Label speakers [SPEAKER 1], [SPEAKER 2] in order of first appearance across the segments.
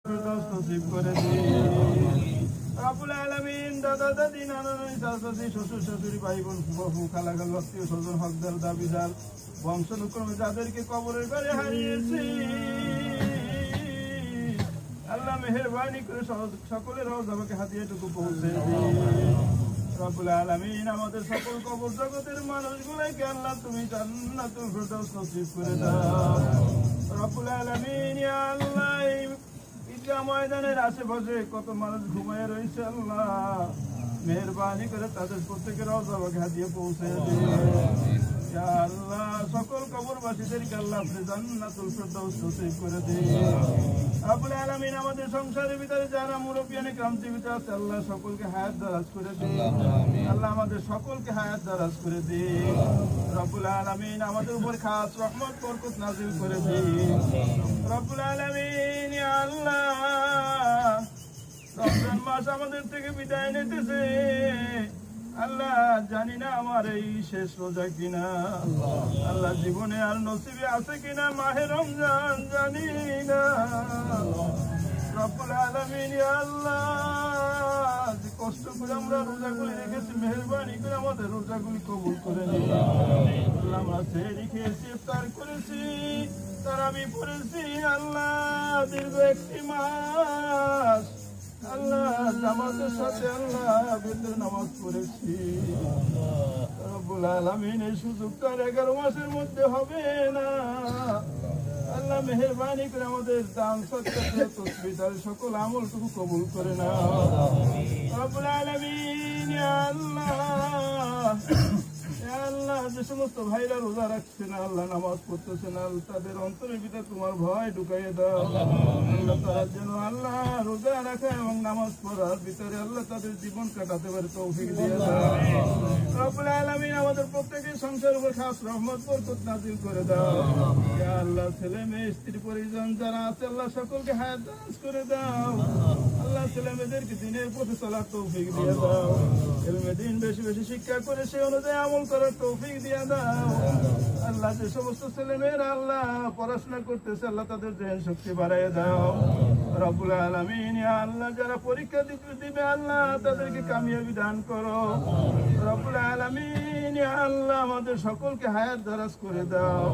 [SPEAKER 1] নসিব করে দিন রব্বুল আলামিন। দাদা দাদি নানা নানি চাচা চাচি শ্বশুর শাশুড়ি ভাই বোন ফুফু খালা খালু আত্মীয় স্বজন হকদার দাবিদার বংশানুক্রমে যাদেরকে কবরের ঘরে হারিয়েছি আল্লাহ মেহেরবানি করে সকলের রওজা আমাকে হাদিয়াটুকু পৌঁছে দিন রব্বুল আলামিন। আমাদের সকল কবর জগতের মানুষগুলোকে আল্লাহ তুমি জান্নাতুল ফেরদাউস নসিব করে দাও রব্বুল আলামিন। ইয়া আল্লাহ ঈদগাহ ময়দানের আশেপাশে কত মানুষ ঘুমায় রয়েছে আল্লাহ মেহেরবানি করে তাদের প্রত্যেকের রওজা আমাকে হাদিয়া পৌঁছে দিন ইয়া আল্লাহ। সকল কবরবাসীদেরকে আল্লাহ আপনি জান্নাতুল ফেরদাউস নসিব করে দিন রব্বুল আলামিন। আমাদের সংসারের ভিতরে যারা মুরব্বিয়ানে ক্রান্তিবিত আছে আল্লাহ সকলকে হায়াত দারাজ করে দিন আল্লাহ আমাদের সকলকে হায়াত দারাজ করে দিন রব্বুল আলামিন। আমাদের উপর খাস রহমত বরকত নাজিল করে দিন রব্বুল আলামিন। ইয়া আল্লাহ রমজান মাস আমাদের থেকে বিদায় নিতেছে আল্লাহ জানি না আমার এই শেষ রোজা কিনা আল্লাহ জীবনে আর নসিবে আছে কিনা মাহে রমজান জানি না রব্বুল আলামিন। ইয়া আল্লাহ যে কষ্ট করে আমরা রোজাগুলি রেখেছি মেহেরবানি করে আমাদের রোজাগুলি কবুল করে নিন আল্লাহ। আমরা সেহরি খেয়েছি ইফতার করেছি তারাবি পড়েছি আল্লাহ দীর্ঘ একটি মাস আল্লাহ জামাতের সাথে আল্লাহ বেতর নামাজ পড়েছি রব্বুল আলামিন। এই সুযোগটা 11 মাসের মধ্যে হবে না আল্লাহ মেহেরবানি করে আমাদের দান সদকা তসবিহ সকল আমলটুকু কবুল করে নাও রব্বুল আলামিন। ইয়া আল্লাহ আল্লাহ যে সমস্ত ভাইরা রোজা রাখছে না আল্লাহ নামাজ পড়তেছে না তাদের অন্তরের ভিতরে তোমার ভয় ঢুকাইয়ে দাও আল্লাহ তারা যেন আল্লাহ রোজা রাখা এবং নামাজ পড়ার ভিতরে আল্লাহ তাদের জীবন কাটাতে পারে তৌফিক দিয়ে দাও রব্বুল আলামিন। আমাদের প্রত্যেকের সংসারের উপর খাস রহমত বরকত নাজিল করে দাও ইয়া আল্লাহ। ছেলে মেয়ে স্ত্রী পরিজন যারা আছে আল্লাহ সকলকে হায়াত দারাজ করে দাও আল্লাহ। ছেলে মেয়েদেরকে দিনের পথে চলার তৌফিক দিয়ে দাও ইলমে দ্বীন বেশি বেশি শিক্ষা করে সেই অনুযায়ী আমল করার তৌফিক দিয়ে দাও আল্লাহ। যে সমস্ত ছেলে মেয়েরা আল্লাহ পড়াশোনা করতেছে আল্লাহ তাদের জেহেন শক্তি বাড়াইয়া দাও রব্বুল আলামিন। ইয়া আল্লাহ যারা পরীক্ষা দিবে আল্লাহ তাদেরকে কামিয়াবি দান করো রব্বুল আলামিন। ইয়া আল্লাহ আমাদের সকলকে হায়াত দারাজ করে দাও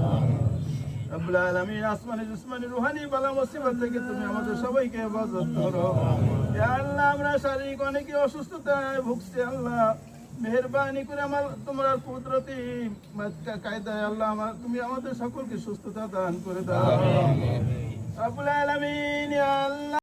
[SPEAKER 1] রব্বুল আলামিন। আসমানি জিসমানি রুহানি বালা মুসিবত থেকে তুমি আমাদের সবাইকে হেফাজত করো ইয়া আল্লাহ। আমরা শারীরিক অনেকে অসুস্থতায় ভুগছি আল্লাহ মেহেরবানি করে আমার তোমার কুদরতি কায়দায় আল্লাহ তুমি আমাদের সকলকে সুস্থতা দান করে দাও রব্বুল আলামিন। ইয়া আল্লাহ।